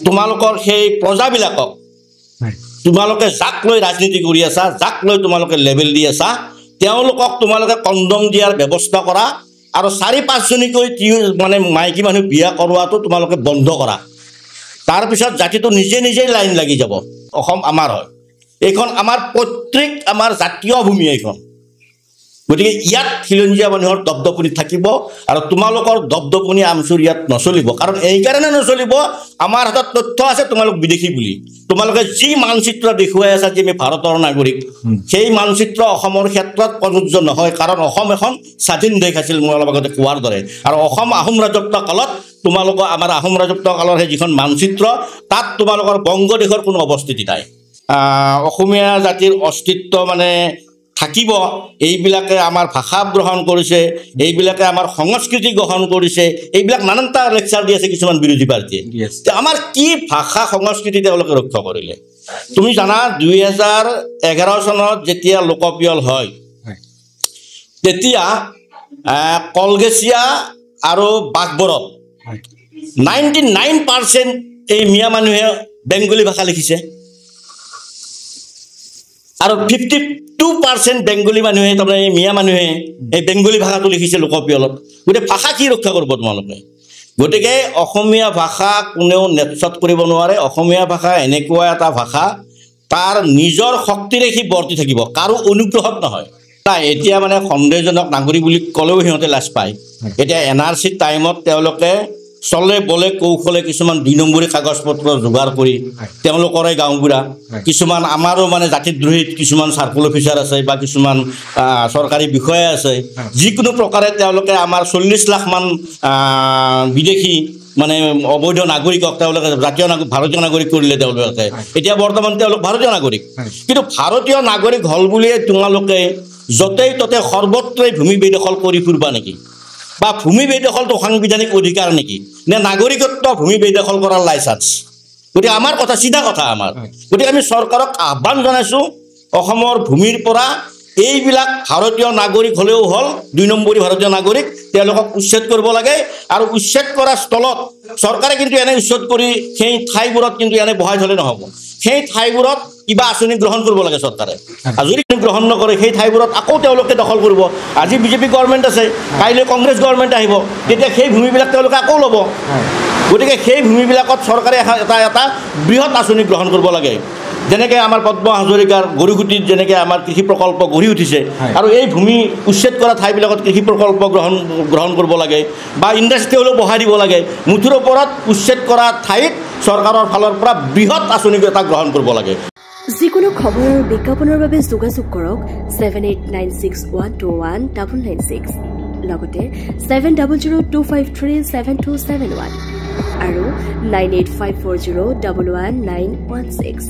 তোমালোকৰ সেই প্ৰজাবিলাকক তোমালোকে যাক লৈ ৰাজনীতি কৰি আছা, যাক লৈ তোমালোকে লেবেল দি আছা, তেওঁলোকক তোমালোকে কণ্ডম দিয়াৰ ব্যৱস্থা কৰা আৰু 4-5 জনীকৈ মানে মাইকী মানুহ বিয়া কৰোৱাটো তোমালোকে বন্ধ কৰা। তাৰপিছত জাতিটো নিজে লাইন লাগি যাব। অসম আমাৰ হয়, এইখন আমাৰ পৈতৃক আমাৰ জাতীয় ভূমি এইখন। গতিকে ইয়াত খিলঞ্জীয়া মানুহৰ দপদপনি থাকিব আৰু তোমালোকৰ দপদপনি আমচুৰ ইয়াত নচলিব। কাৰণ এইকাৰণে নচলিব, আমাৰ হাতত তথ্য আছে তোমালোক বিদেশী বুলি। তোমালোকে যি মানচিত্ৰ দেখুৱাই আছা যে আমি ভাৰতৰ নাগৰিক, সেই মানচিত্ৰ অসমৰ ক্ষেত্ৰত প্ৰযোজ্য নহয়। কাৰণ অসম এখন স্বাধীন দেশ আছিল মই অলপ আগতে কোৱাৰ দৰে। আৰু অসম আহোম ৰাজত্ব কালত তোমালোকৰ আমাৰ আহোম ৰাজত্ব কালৰ সেই যিখন মানচিত্ৰ, তাত তোমালোকৰ বংগদেশৰ কোনো অৱস্থিতি নাই। অসমীয়া জাতিৰ অস্তিত্ব মানে থাকিব, এইবিলাকে আমাৰ ভাষা গ্ৰহণ কৰিছে, এইবিলাকে আমাৰ সংস্কৃতি গ্ৰহণ কৰিছে, এইবিলাক নানানটা লেকচাৰ দি আছে কিছুমান বিৰোধী পাৰ্টীয়ে। আমাৰ কি ভাষা সংস্কৃতি তেওঁলোকে ৰক্ষা কৰিলে? তুমি জানা 2011 চনত যেতিয়া লোকপিয়ল হয়, তেতিয়া কলগেছিয়া আৰু বাঘবৰত 99% এই মিয়া মানুহে বেংগলী ভাষা লিখিছে আৰু 52% বেংগলী মানুহে তাৰমানে মিয়া মানুহে এই বেংগলী ভাষাটো লিখিছে লোকপিয়লত। গতিকে ভাষা কি ৰক্ষা কৰিব তোমালোকে? গতিকে অসমীয়া ভাষা কোনেও নেতচত কৰিব নোৱাৰে। অসমীয়া ভাষা এনেকুৱা এটা ভাষা, তাৰ নিজৰ শক্তিৰে সি বৰ্তি থাকিব, কাৰো অনুগ্ৰহত নহয়। এতিয়া মানে সন্দেহজনক নাগৰিক বুলি ক'লেও সিহঁতে লাজ পায়। এতিয়া NRC টাইমত তেওঁলোকে চলে বলে কৌশলে কিছুমান 2 নম্বৰী কাগজ পত্ৰ যোগাৰ কৰি তেওঁলোকৰে গাঁওবুঢ়া, কিছুমান আমাৰো মানে জাতিদ্ৰোহী কিছুমান চাৰ্কল অফিচাৰ আছে বা কিছুমান চৰকাৰী বিষয়া আছে, যিকোনো প্ৰকাৰে তেওঁলোকে আমাৰ 40 লাখ মান বিদেশী মানে অবৈধ নাগৰিকক তেওঁলোকে ভাৰতীয় নাগৰিক কৰিলে। তেওঁলোকে এতিয়া বৰ্তমান তেওঁলোক ভাৰতীয় নাগৰিক, কিন্তু ভাৰতীয় নাগৰিক হ'ল বুলিয়ে তোমালোকে য'তেই ত'তে সৰ্বত্ৰই ভূমি বেদখল কৰি ফুৰিবা নেকি? বা ভূমি বেদখলটো সাংবিধানিক অধিকাৰ নেকি, নে নাগৰিকত্ব ভূমি বেদখল কৰাৰ লাইচেন্স? গতিকে আমাৰ কথা চিধা কথা আমাৰ। গতিকে আমি চৰকাৰক আহ্বান জনাইছোঁ, অসমৰ ভূমিৰ পৰা এইবিলাক ভাৰতীয় নাগৰিক হ'লেও হ'ল 2 নম্বৰী ভাৰতীয় নাগৰিক, তেওঁলোকক উচ্ছেদ কৰিব লাগে। আৰু উচ্ছেদ কৰাৰ স্থলত চৰকাৰে কিন্তু এনে উচ্ছেদ কৰি সেই ঠাইবোৰত কিন্তু এনে বহাই থ'লে নহ'ব। সেই ঠাইবোৰত কিবা আঁচনি গ্ৰহণ কৰিব লাগে চৰকাৰে। আৰু যদি গ্ৰহণ নকৰে সেই ঠাইবোৰত আকৌ তেওঁলোকে দখল কৰিব। আজি বিজেপি গভৰ্ণমেণ্ট আছে, কাইলৈ কংগ্ৰেছ গভৰ্ণমেণ্ট আহিব, তেতিয়া সেই ভূমিবিলাক তেওঁলোকে আকৌ ল'ব। গতিকে সেই ভূমিবিলাকত চৰকাৰে এটা বৃহৎ আঁচনি গ্ৰহণ কৰিব লাগে। যেনেকৈ আমাৰ পদ্ম হাজৰিকাৰ গৰুগুটিত যেনেকৈ আমাৰ কৃষি প্ৰকল্প গঢ়ি উঠিছে, আৰু এই ভূমি উচ্ছেদ কৰা ঠাইবিলাকত কৃষি প্ৰকল্প গ্ৰহণ কৰিব লাগে বা ইণ্ডাষ্ট্ৰি হ'লেও বঢ়াই দিব লাগে। মুঠৰ ওপৰত উচ্ছেদ কৰা ঠাইত চৰকাৰৰ ফালৰ পৰা বৃহৎ আঁচনি এটা গ্ৰহণ কৰিব লাগে। যিকোনো খবৰ আৰু বিজ্ঞাপনৰ বাবে যোগাযোগ কৰক 7896121996, লগতে 7002537271 আৰু 9854011916।